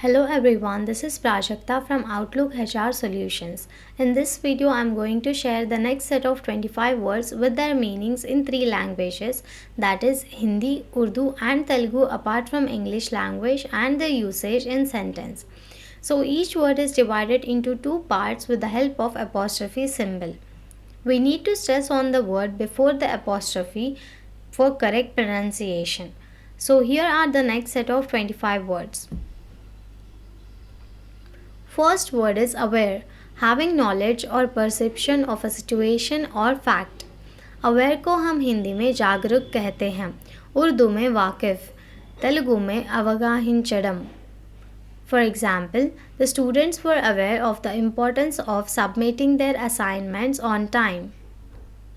Hello everyone, this is Prajakta from Outlook HR Solutions. In this video, I am going to share the next set of 25 words with their meanings in three languages, that is Hindi, Urdu and Telugu apart from English language and the usage in sentence. So each word is divided into two parts with the help of apostrophe symbol. We need to stress on the word before the apostrophe for correct pronunciation. So here are the next set of 25 words. First word is aware, having knowledge or perception of a situation or fact. Aware को हम हिंदी में जागरूक कहते हैं, उर्दू में वाकिफ़, तेलुगु में अवगाहिंचडम. For example, the students were aware of the importance of submitting their assignments on time.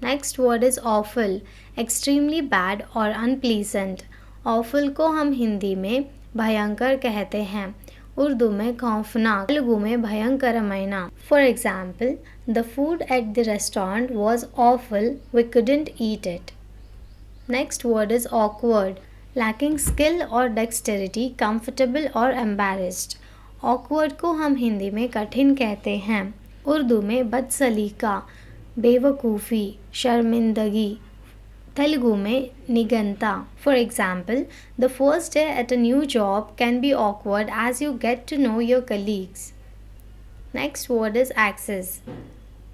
Next word is awful, extremely bad or unpleasant. Awful को हम हिंदी में भयंकर कहते हैं, उर्दू में खौफनाक, तेलुगु में भयंकरమైన. For example, the food at the restaurant was awful, we couldn't eat it. Next word is awkward, lacking skill or dexterity, comfortable or embarrassed. Awkward को हम हिंदी में कठिन कहते हैं, उर्दू में बदसलीका, बेवकूफ़ी, शर्मिंदगी, तेलुगु में निगंता. For example, the first day at a new job can be awkward as you get to know your colleagues. Next word is axis,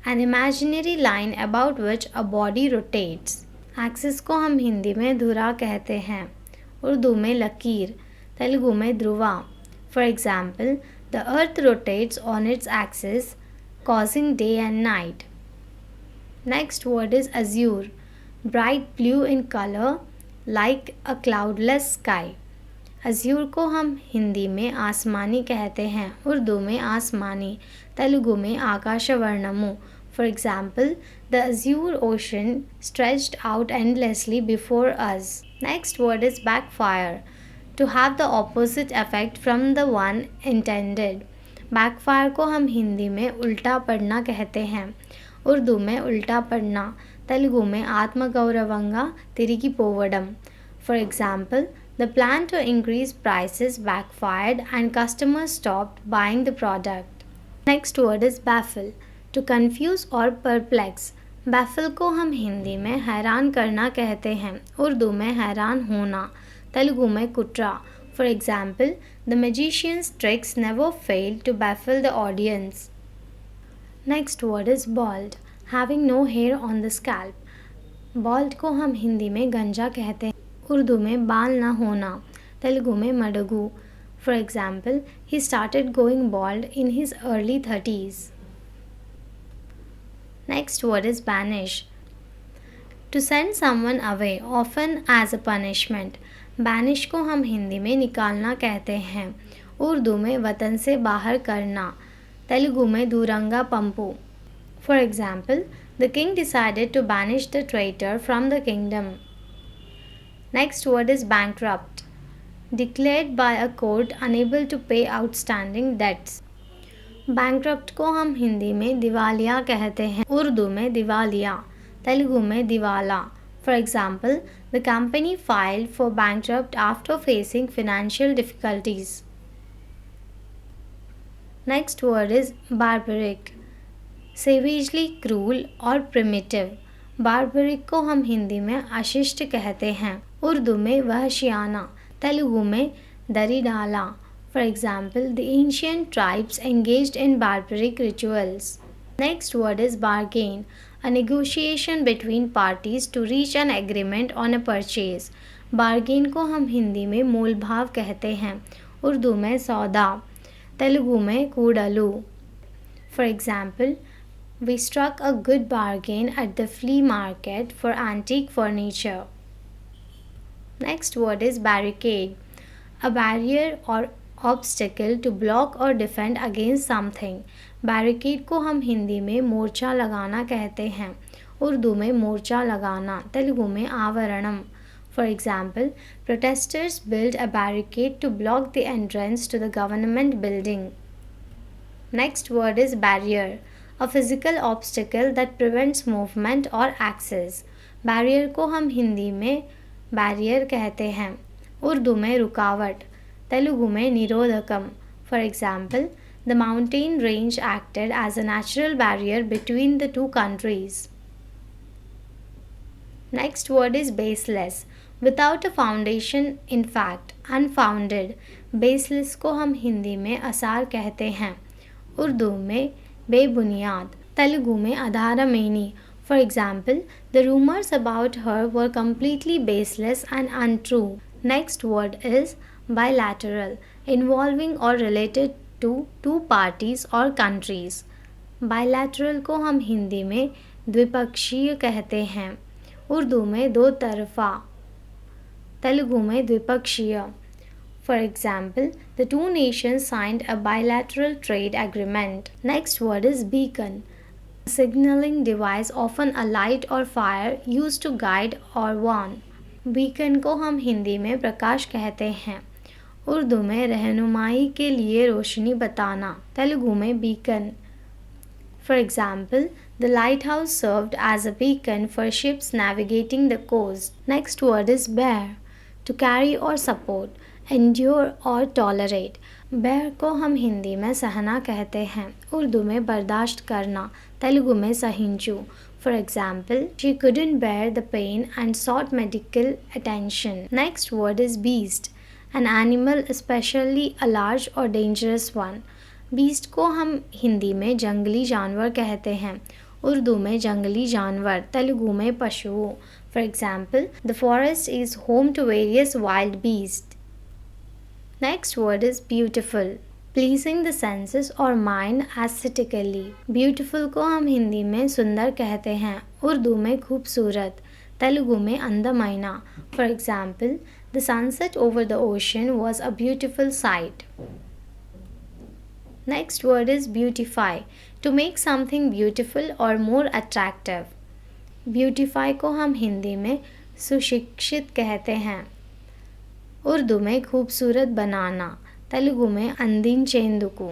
an imaginary line about which a body rotates. Axis को हम हिंदी में धुरा कहते हैं, उर्दू में लकीर, तेलुगु में Dhruva. For example, the earth rotates on its axis, causing day and night. Next word is azure, bright blue in color like a cloudless sky. अज़्यूर को हम हिंदी में आसमानी कहते हैं, उर्दू में आसमानी, तेलुगु में आकाशवर्णमु. For example, the azure ocean stretched out endlessly before us. Next word is backfire, to have the opposite effect from the one intended. Backfire को हम हिंदी में उल्टा पड़ना कहते हैं, उर्दू में उल्टा पड़ना, तेलुगु में आत्मगौरवंगा तिरिगी पोवडम. For example, the plan to increase prices backfired and customers stopped buying the product. Next word is baffle, to confuse or perplex. Baffle को हम हिंदी में हैरान करना कहते हैं, उर्दू में हैरान होना, तेलुगु में कुट्रा. For example, the magician's tricks never failed to baffle the audience. Next word is bald, having no hair on the scalp. Bald को हम हिंदी में गंजा कहते हैं, उर्दू में बाल ना होना, तेलुगु में मडगू. For example, he started going bald in his early 30s. Next word is banish, to send someone away, often as a punishment. Banish को हम हिंदी में निकालना कहते हैं, उर्दू में वतन से बाहर करना, तेलुगु में दूरंगा Pampu. For example, the king decided to banish the traitor from the kingdom. Next word is bankrupt, declared by a court unable to pay outstanding debts. Bankrupt को हम हिंदी में दिवालिया कहते हैं, उर्दू में दिवालिया, तेलुगु में दिवाला. For example, the company filed for bankrupt after facing financial difficulties. Next word is barbaric, savagely cruel or primitive. Barbaric को हम हिंदी में अशिष्ट कहते हैं, उर्दू में वहशियाना, तेलुगु में दरिडाला. For example, the ancient tribes engaged in barbaric rituals. Next word is bargain, a negotiation between parties to reach an agreement on a purchase. Bargain को हम हिंदी में मोल भाव कहते हैं, उर्दू में सौदा, तेलुगु में कूडलू. For example, we struck a good bargain at the flea market for antique furniture. Next word is barricade, a barrier or obstacle to block or defend against something. Barricade को हम हिंदी में मोर्चा लगाना कहते हैं, उर्दू में मोर्चा लगाना, तेलुगु में आवरणम. For example, protesters built a barricade to block the entrance to the government building. Next word is barrier, a physical obstacle that prevents movement or access. Barrier को हम हिंदी में बैरियर कहते हैं, उर्दू में रुकावट, तेलुगु में निरोधकम. For example, the mountain range acted as a natural barrier between the two countries. Next word is baseless. Without a foundation, in fact, unfounded. baseless को हम हिंदी में असार कहते हैं, उर्दू में बेबुनियाद, तेलुगु में आधारमेनी. For example, the rumors about her were completely baseless and untrue. Next word is bilateral, involving or related to two parties or countries. Bilateral को हम हिंदी में द्विपक्षीय कहते हैं, उर्दू में दो तरफ़ा, तेलुगु में द्विपक्षीय. For example, the two nations signed a bilateral trade agreement. Next word is beacon. A signaling device, often a light or fire used to guide or warn. Beacon को हम हिंदी में प्रकाश कहते हैं, उर्दू में रहनुमाई के लिए रोशनी बताना, तेलुगु में beacon. For example, the lighthouse served as a beacon for ships navigating the coast. Next word is bear. To carry or support, endure or tolerate. bear को हम हिंदी में सहना कहते हैं, उर्दू में बर्दाश्त करना, तेलुगु में सहिंचू. For example, she couldn't bear the pain and sought medical attention. Next word is beast. An animal, especially a large or dangerous one. Beast को हम हिंदी में जंगली जानवर कहते हैं, उर्दू में जंगली जानवर, तेलुगु में पशुओं. For example, the forest is home to various wild beasts. Next word is beautiful. Pleasing the senses or mind aesthetically. Beautiful को हम हिंदी में सुंदर कहते हैं, उर्दू में खूबसूरत, तेलुगु में अंदमैना. For example, the sunset over the ocean was a beautiful sight. Next word is beautify. To make something beautiful or more attractive. Beautify को हम हिंदी में सुशिक्षित कहते हैं, उर्दू में खूबसूरत बनाना, तेलुगु में अंदिंचेंदुकु.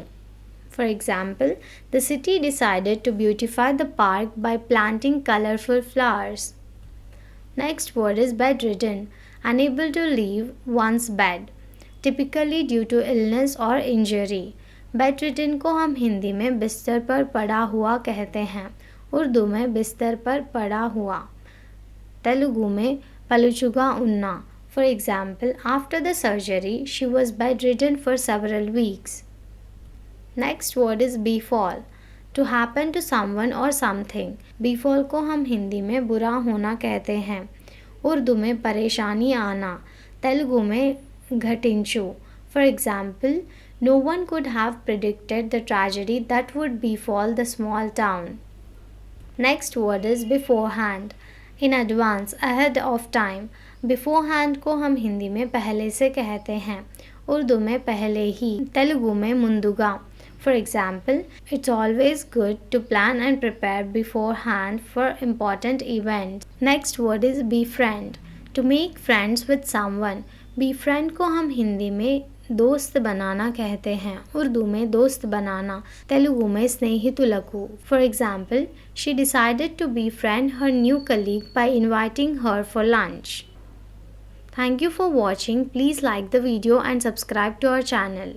For example, the city decided to beautify the park by planting colorful flowers. Next word is bedridden. Unable to leave one's bed, typically due to illness or injury. bedridden को हम हिंदी में बिस्तर पर पड़ा हुआ कहते हैं, उर्दू में बिस्तर पर पड़ा हुआ, तेलुगु में पलुचुगा उन्ना. For example, after the surgery, she was bedridden for several weeks. Next word is befall. To happen to someone or something. Befall को हम हिंदी में बुरा होना कहते हैं, उर्दू में परेशानी आना, तेलुगु में घटिंचु. For example, no one could have predicted the tragedy that would befall the small town. Next word is beforehand. In advance, ahead of time. Beforehand को हम हिंदी में पहले से कहते हैं, उर्दू में पहले ही, तेलुगु में मुंदुगा. For example, it's always good to plan and prepare beforehand for important events. Next word is befriend. To make friends with someone. Befriend को हम हिंदी में दोस्त बनाना कहते हैं, उर्दू में दोस्त बनाना, तेलुगु में स्नेहितुलकु. For example, she decided to befriend her new colleague by inviting her for lunch. Thank you for watching. Please like the video and subscribe to our channel.